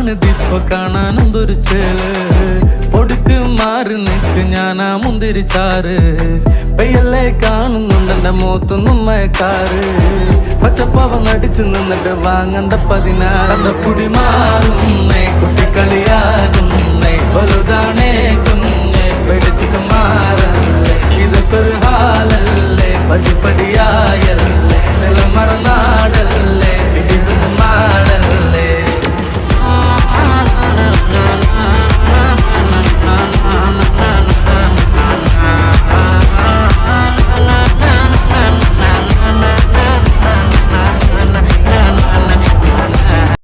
കാണുതിപ്പൊ കാണാനെന്തൊരു ചേല് പൊടുക്ക് മാറി നിക്ക് ഞാനാ മുന്തിരിച്ചാറ് പെയ്യല്ലേ കാണുന്നുണ്ടെന്റെ മുഖത്തൊന്നും മയക്കാറ് പച്ചപ്പാവം നടിച്ചു നിന്നിട്ട് വാങ്ങണ്ട 16 പുടി മാറുന്നേ കുട്ടിക്കളിയാകുന്നേ വലുതാണേ കുഞ്ഞെ പേടിച്ചിട്ട് മാറല്ലേ ഇതൊക്കെ ഒരു ഹാലല്ലേ പടിപടിയായല്ലേ നിലമറനാടല്ലേ